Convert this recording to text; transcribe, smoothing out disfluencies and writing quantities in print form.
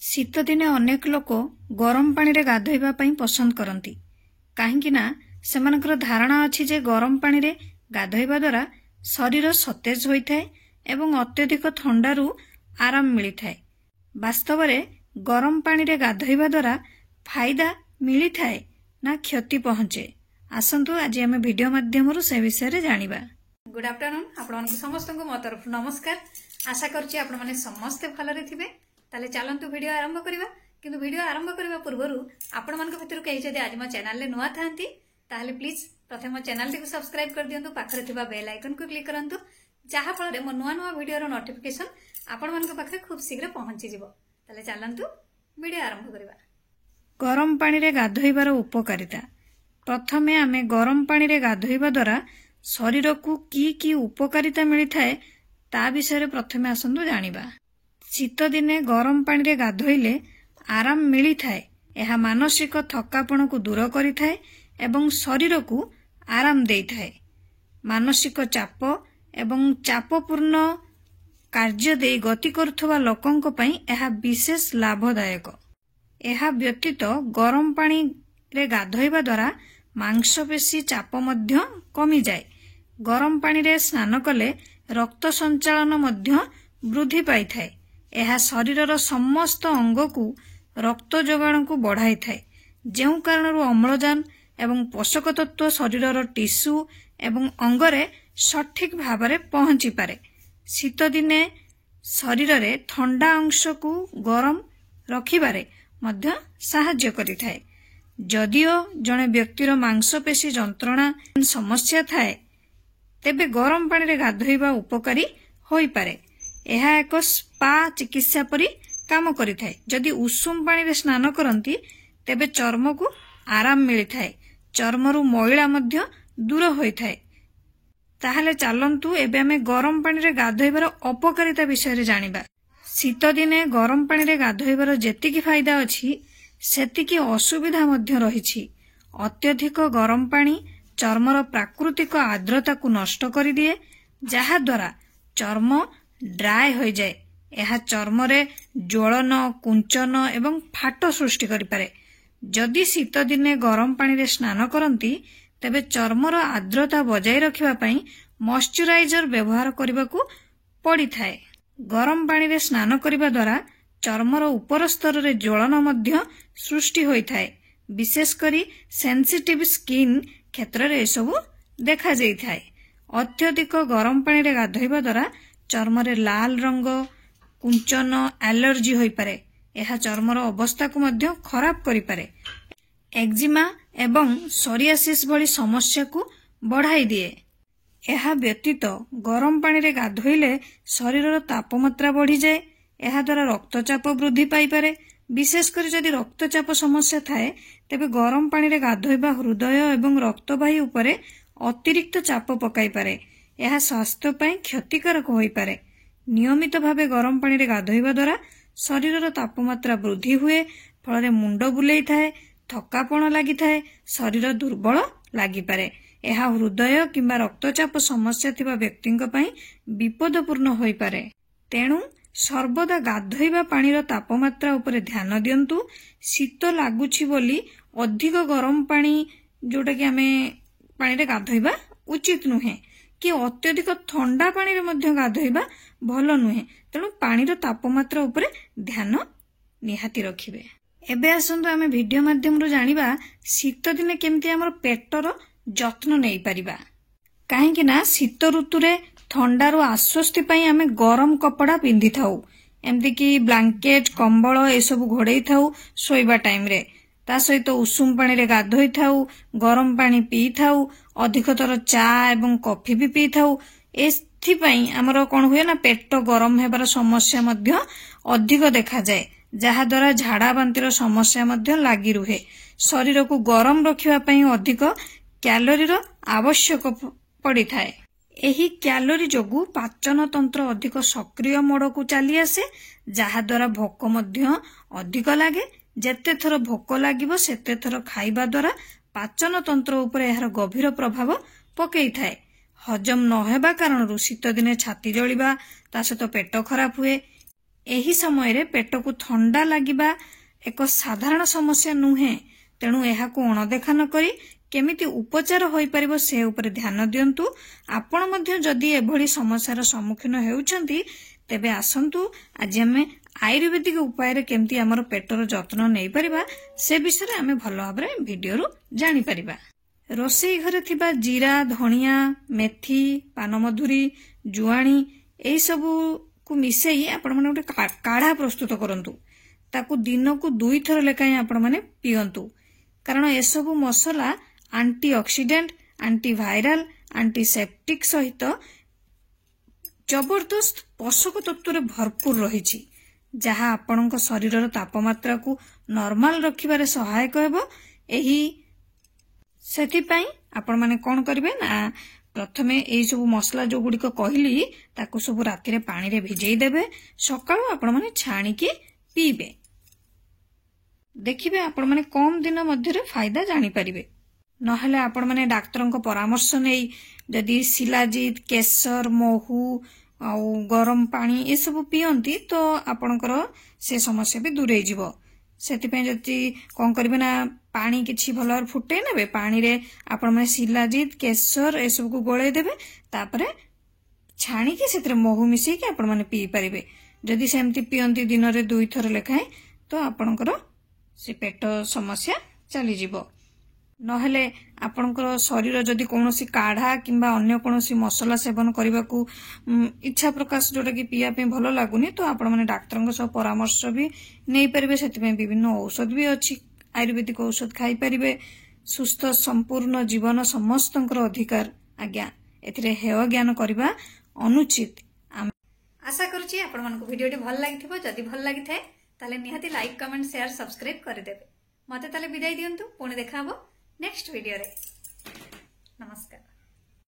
शीत दिने अनेक लोक गरम पानी रे गाधोइबा पई पसंद करती कहीं सेमानकर धारणा अछि जे गरम पानी रे गाधोइबा द्वारा शरीर सतेज होइथाय एवं अत्यधिक ठंडारू आराम मिलिथाय। वास्तव रे गरम पानी रे गाधोइबा द्वारा फायदा मिलिथाय ना क्षति पहुंचे। आसंतु आज आम वीडियो माध्यम से विषय रे जानिबा। गुड आफ्टरनून आपण समस्त को मो तरफ नमस्कार। आशा करछि आपण माने समस्त भलरे थिबे। ताले चलंतु वीडियो आरंभ करिबा। किंतु वीडियो आरंभ करबा पूर्वरु आपण मानक भितर कहि जदि आज मो चैनल ले नुआ थांती ताले प्लीज प्रथम मो चैनल को सब्सक्राइब कर दियंतु। पाखरे थिबा बेल आइकन को क्लिक करंतु जहा फल रे मो नुआ नुआ वीडियो रो नोटिफिकेशन आपण मानक पाखरे खूब शीघ्र पहुंची जिवो। ताले चलंतु वीडियो आरंभ करिबा। गरम पानी रे गाधोइबार उपकारिता। प्रथमे आमे गरम पानी रे गाधोइबा द्वारा शरीर को की उपकारिता मिलिथाय ता विषय प्रथमे आसंतु जानिबा। शीत दिने गरम पानी रे गाधोइले आराम मिलिथाय। एहा मानसिक थकापण को दूर करिथाय एवं शरीर को आराम देइथाय। मानसिक चाप एवं चापपूर्ण कार्य दे गति करुथबा लोकंक पई एहा विशेष लाभदायक। एहा व्यतीत गरम पानी रे गाधोइबा द्वारा मांसपेशी चाप मध्य कमी जाए। गरम पानी रे स्नान कले रक्त संचालन मध्य वृद्धि पाई थाए। एहा शरीरर समस्त अंग को रक्त जोगाण को बढ़ाई थाए, जेउ कारणरू अम्लजान एवं पोषक तत्व शरीरर टिश्यू एवं अंगरे सठिक भावरे पहुंची पारे। शीत दिने शरीर रे ठंडा अंश को गरम रखिबारे मध्य सहाय्य करिथाए। जदियो जने व्यक्तिर मांसपेशी जंत्रणा समस्या थाए तेबे गरम पानी रे गाधोइबा उपकारी होई पारे। एहा एक स्पा चिकित्सा परी काम करिथाए। जदि उषुम पानी रे स्नान करंती तेबे चर्म को आराम मिलिथाए, चर्मरू मैला मध्य दूर होइथाए। ताहले चलंतु एबे आमे गरम पानी रे गाधोइबार अपकारिता विषय रे जानिबा। शीत दिने गरम पानी रे गाधोइबार जेतिकी फायदा अछि सेतिकी असुविधा मध्य रहिछि। अत्यधिक गरम पानी चर्मर प्राकृतिक आर्द्रता को नष्ट करि दिए, जहा द्वारा चर्म ड्राई हो जाए। यह चर्म रे ज्वलन, कुंचन एवं फाट सृष्टि करि पारे। जदि शीत दिने गरम पानी रे स्नान करंती तेबे चर्मर आर्द्रता बजाय रखिबा पई मॉइस्चराइजर व्यवहार करबाकू पड़ी थाए। गरम पानी रे स्नान करिबा द्वारा चर्मर ऊपर स्तर रे ज्वलन मध्य सृष्टि होई थाए। विशेष करी सेंसिटिव स्किन क्षेत्र रे सब देखा जाई थाए। अत्यधिक गरम पानी रे गाधोइबा द्वारा चर्म रे लाल रंग, कुंचन, एलर्जी होई पारे। यह चर्मर अवस्था को मध्य खराब करि पारे। एक्जिमा एवं सोरियासिस भली समस्या को बढ़ाई दिए। यह व्यतीत गरम पानी रे गाधोइले शरीरर तापमात्रा बढ़ी जाए। यह द्वारा रक्तचाप वृद्धि पाई पारे। विशेषकर जदि रक्तचाप समस्या थाए तेबे गरम पानी रे गाधोइबा हृदय एवं रक्तवाही उपरे अतिरिक्त चाप पकाई पारे। यह स्वास्थ्य पई क्षतिकारक होई पारे। नियमित भावे गरम पानी रे गाधोइबा द्वारा शरीरर तापमात्रा वृद्धि हुए, फल मुंड बुलेई थाए, थकापण लागि थाए, शरीर दुर्बल लागि पारे। यह हृदय किंबा रक्तचाप समस्या थिबा व्यक्तिंक पई विपदपूर्ण होई पारे। तेणु सर्वदा गाधोइबा पानीर तापमात्रा उपरे ध्यान दियंतु। शीत लागुछि बोली अधिक गरम पानी जोटा कि आमे पानी रे गाधोइबा उचित नुहे कि अत्यधिक ठंडा पानी रे मध्य गाधोइबा भलो नुहे। तेणु पानीर तापमात्रा उपरे ध्यान निहाती रखिबे। एबे आसंतु आमे वीडियो माध्यम रो जानिबा शीत दिने केमति हमर पेटर जत्न नै परिबा। काहे कि ना शीत ऋतु रे ठंडारू आश्वस्ति पई आमे गरम कपड़ा पिंधि थाउ। एमति कि ब्लैंकेट, कंबल ए सब घोड़ेई थाउ सोइबा टाइम रे। ता सहित उषुम पानी रे गाधोई थाउ, गरम पानी पी थाउ, अधिकतर चा एवं कॉफी भी पी थाउ। एथि पई हमर कोन हुए ना पेट गरम हेबार समस्या मध्य अधिक देखा जाए, जहा द्वारा झाड़ा बांतिर समस्या मध्य लागि रुहे। शरीर को गरम रखिबा पई अधिक कैलोरी आवश्यक पड़ी थाए। एही कैलोरी जोगु पाचन तंत्र अधिक सक्रिय मोड को चली आसे, जहा द्वारा भोक मध्य अधिक लागे। जेते थर भोक लागिबो सेते थर खाइबा द्वारा पाचन तंत्र उपरे एहार गभीर प्रभाव पकेई थाए। हजम न हेबा कारणरू शीत दिने छाती जळिबा, ता सहित पेट खराब हुए। ଏହି ସମୟରେ ପେଟକୁ ଥଣ୍ଡା ଲାଗିବା ଏକ ସାଧାରଣ ସମସ୍ୟା ନୁହେଁ, ତେଣୁ ଏହାକୁ ଅଣଦେଖା ନ କରି କେମିତି ଉପଚାର ହୋଇପାରିବ ସେ ଉପରେ ଧ୍ୟାନ ଦିଅନ୍ତୁ। ଆପଣ ମଧ୍ୟ ଯଦି ଏଭଳି ସମସ୍ୟାର ସମ୍ମୁଖୀନ ହେଉଛନ୍ତି ତେବେ ଆସନ୍ତୁ ଆଜି ଆମେ ଆୟୁର୍ବେଦିକ ଉପାୟରେ କେମିତି ଆମର ପେଟର ଯତ୍ନ ନେଇପାରିବା ସେ ବିଷୟରେ ଆମେ ଭଲ ଭାବରେ ଭିଡିଓରୁ ଜାଣିପାରିବା। ରୋଷେଇ ଘରେ ଥିବା ଜିରା, ଧଣିଆ, ମେଥି, ପାନମଧୁରୀ, ଜୁଆଣି ଏହି ସବୁକୁ ମିଶେଇ ଆପଣମାନେ ଗୋଟେ କାଢା ପ୍ରସ୍ତୁତ କରନ୍ତୁ। ତାକୁ ଦିନକୁ 2 ଥର ଲେଖାଏଁ ଆପଣମାନେ ପିଅନ୍ତୁ। କାରଣ ଏସବୁ ମସଲା ଆଣ୍ଟି ଅକ୍ସିଡେଣ୍ଟ, ଆଣ୍ଟିଭାଇରାଲ, ଆଣ୍ଟିସେପ୍ଟିକ ସହିତ ଜବରଦସ୍ତ ପୋଷକ ତତ୍ତ୍ୱରେ ଭରପୁର ରହିଛି, ଯାହା ଆପଣଙ୍କ ଶରୀରର ତାପମାତ୍ରାକୁ ନର୍ମାଲ ରଖିବାରେ ସହାୟକ ହେବ। ସେଥିପାଇଁ ଆପଣମାନେ କଣ କରିବେ ନା ପ୍ରଥମେ ଏଇ ସବୁ ମସଲା ଯୋଉ ଗୁଡ଼ିକ କହିଲି ତାକୁ ସବୁ ରାତିରେ ପାଣିରେ ଭିଜେଇ ଦେବେ। ସକାଳୁ ଆପଣମାନେ ଛାଣିକି ପିଇବେ। ଦେଖିବେ ଆପଣମାନେ କମ ଦିନ ମଧ୍ୟରେ ଫାଇଦା ଜାଣିପାରିବେ। ନହେଲେ ଆପଣମାନେ ଡାକ୍ତରଙ୍କ ପରାମର୍ଶ ନେଇ ଯଦି ଶିଲାଜିତ, କେଶର, ମହୁ ଆଉ ଗରମ ପାଣି ଏସବୁ ପିଅନ୍ତି ତ ଆପଣଙ୍କର ସେ ସମସ୍ୟା ବି ଦୂରେଇ ଯିବ। ସେଥିପାଇଁ ଯଦି କଣ କରିବେ ନା ପାଣି କିଛି ଭଲ ଭାବରେ ଫୁଟେଇ ନେବେ, ପାଣିରେ ଆପଣମାନେ ଶିଲାଜିତ, କେଶର ଏସବୁକୁ ଗୋଳେଇ ଦେବେ, ତାପରେ ଛାଣିକି ସେଥିରେ ମହୁ ମିଶେଇକି ଆପଣମାନେ ପିଇ ପାରିବେ। ଯଦି ସେମିତି ପିଅନ୍ତି ଦିନରେ 2 ଥର ଲେଖାଏଁ ତ ଆପଣଙ୍କର ସେ ପେଟ ସମସ୍ୟା ଚାଲିଯିବ। ନହେଲେ ଆପଣଙ୍କର ଶରୀର ଯଦି କୌଣସି କାଢା କିମ୍ବା ଅନ୍ୟ କୌଣସି ମସଲା ସେବନ କରିବାକୁ ଇଚ୍ଛା ପ୍ରକାଶ ଯୋଉଟା କି ପିଇବା ପାଇଁ ଭଲ ଲାଗୁନି ତ ଆପଣମାନେ ଡାକ୍ତରଙ୍କ ସହ ପରାମର୍ଶ ବି ନେଇପାରିବେ। ସେଥିପାଇଁ ବିଭିନ୍ନ ଔଷଧ ବି ଅଛି, ଆୟୁର୍ବେଦିକ ଔଷଧ ଖାଇପାରିବେ। ସୁସ୍ଥ ସମ୍ପୂର୍ଣ୍ଣ ଜୀବନ ସମସ୍ତଙ୍କର ଅଧିକାର ଆଜ୍ଞା, ଏଥିରେ ହେୟ ଜ୍ଞାନ କରିବା ଅନୁଚିତ। ଆଶା କରୁଛି ଆପଣମାନଙ୍କୁ ଭିଡିଓଟି ଭଲ ଲାଗିଥିବ। ଯଦି ଭଲ ଲାଗିଥାଏ ତାହେଲେ ନିହାତି ଲାଇକ୍, କମେଣ୍ଟ, ସେୟାର, ସବସ୍କ୍ରାଇବ କରିଦେବେ। ମତେ ତାହେଲେ ବିଦାୟ ଦିଅନ୍ତୁ, ପୁଣି ଦେଖା ହବ ନେକ୍ସଟ ଭିଡିଓରେ। ନମସ୍କାର।